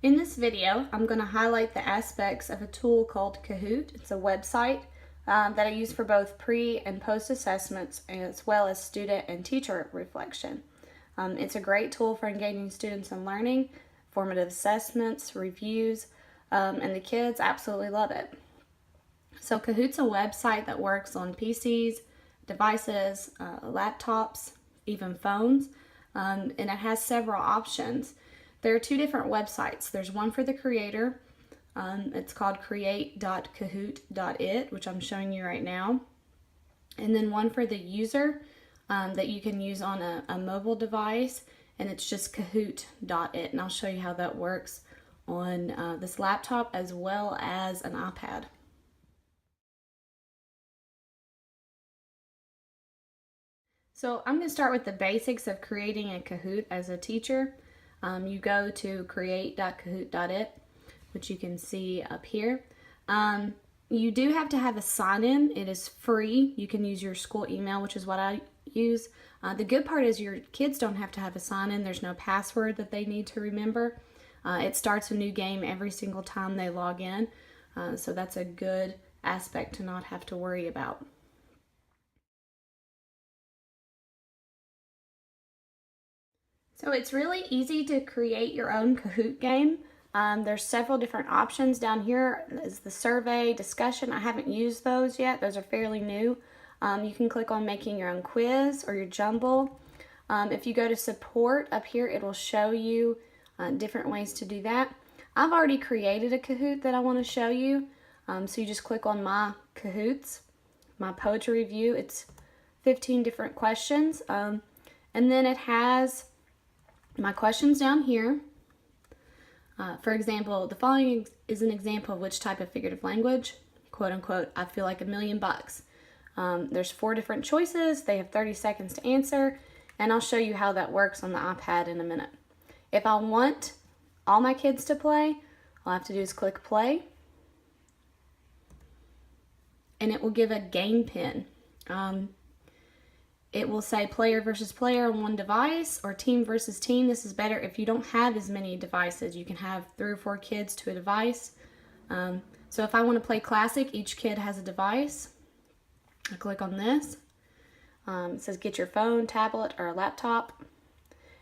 In this video, I'm going to highlight the aspects of a tool called Kahoot. It's a website that I use for both pre and post assessments, as well as student and teacher reflection. It's a great tool for engaging students in learning, formative assessments, reviews, and the kids absolutely love it. So Kahoot's a website that works on PCs, devices, laptops, even phones, and it has several options. There are two different websites. There's one for the creator. It's called create.kahoot.it, which I'm showing you right now. And then one for the user that you can use on a mobile device, and it's just kahoot.it. And I'll show you how that works on this laptop as well as an iPad. So I'm going to start with the basics of creating a Kahoot as a teacher. You go to create.kahoot.it, which you can see up here. You do have to have a sign-in. It is free. You can use your school email, which is what I use. The good part is your kids don't have to have a sign-in. There's no password that they need to remember. It starts a new game every single time they log in, so that's a good aspect to not have to worry about. So it's really easy to create your own Kahoot game. There's several different options. Down here is the survey, discussion. I haven't used those yet. Those are fairly new. You can click on making your own quiz or your jumble. If you go to support up here, it will show you different ways to do that. I've already created a Kahoot that I want to show you. So you just click on my Kahoots, my poetry review. It's 15 different questions. And then it has my questions down here. For example, the following is an example of which type of figurative language, quote unquote, I feel like $1,000,000. There's 4 different choices. They have 30 seconds to answer, and I'll show you how that works on the iPad in a minute. If I want all my kids to play, all I have to do is click play, and it will give a game pin. It will say player versus player on one device or team versus team. This is better if you don't have as many devices. You can have 3 or 4 kids to a device. So if I want to play classic, each kid has a device. I click on this. It says get your phone, tablet, or a laptop.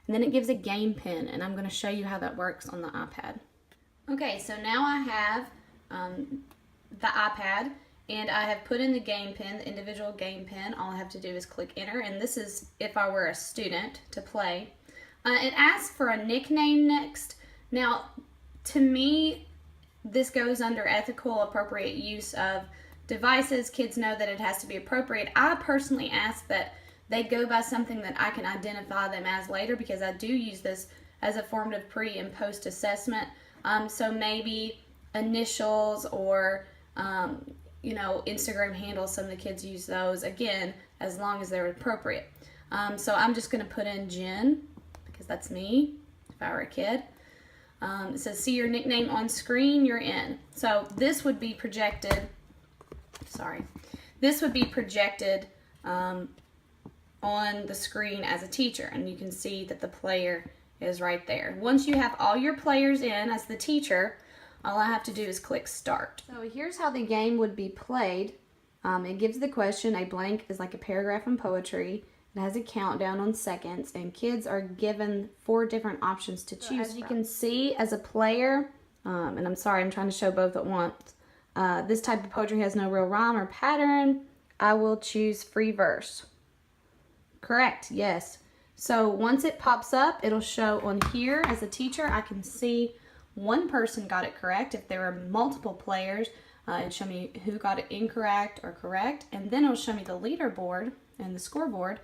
And then it gives a game pin, and I'm going to show you how that works on the iPad. Okay, so now I have the iPad. And I have put in the game pin, the individual game pin. All I have to do is click enter, and this is if I were a student to play. It asks for a nickname next. Now, to me, this goes under ethical, appropriate use of devices. Kids know that it has to be appropriate. I personally ask that they go by something that I can identify them as later, because I do use this as a formative pre and post assessment. So maybe initials or Instagram handles. Some of the kids use those, again, as long as they're appropriate. So I'm just going to put in Jen, because that's me if I were a kid. It says see your nickname on screen, you're in. So this would be projected, this would be projected on the screen as a teacher, and you can see that the player is right there. Once you have all your players in as the teacher, all I have to do is click start. So here's how the game would be played. It gives the question, a blank is like a paragraph in poetry. It has a countdown on seconds, and kids are given 4 different options to choose from. As you can see, as a player, and I'm sorry, I'm trying to show both at once. This type of poetry has no real rhyme or pattern. I will choose free verse. Correct, yes. So once it pops up, it'll show on here. As a teacher, I can see one person got it correct. If there were multiple players, it'd show me who got it incorrect or correct, and then it'll show me the leaderboard and the scoreboard.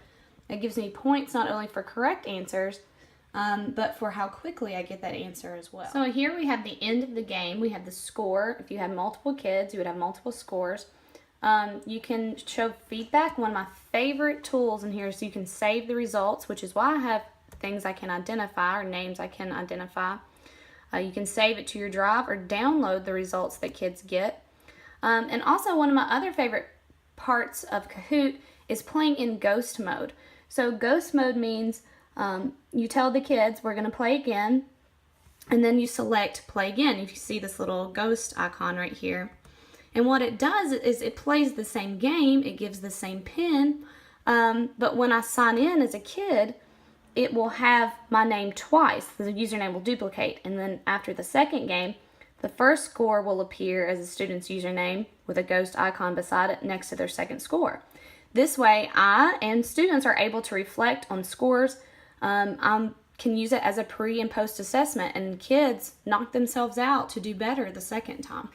It gives me points not only for correct answers, but for how quickly I get that answer as well. So here we have the end of the game. We have the score. If you have multiple kids, you would have multiple scores. You can show feedback. One of my favorite tools in here is you can save the results, which is why I have things I can identify or names I can identify. You can save it to your drive or download the results that kids get. And also, one of my other favorite parts of Kahoot is playing in ghost mode. So ghost mode means you tell the kids, we're going to play again. And then you select play again. You see this little ghost icon right here. And what it does is it plays the same game. It gives the same pin. But when I sign in as a kid, it will have my name twice. The username will duplicate. And then after the second game, the first score will appear as a student's username with a ghost icon beside it next to their second score. This way, I and students are able to reflect on scores. I can use it as a pre and post assessment, and kids knock themselves out to do better the second time.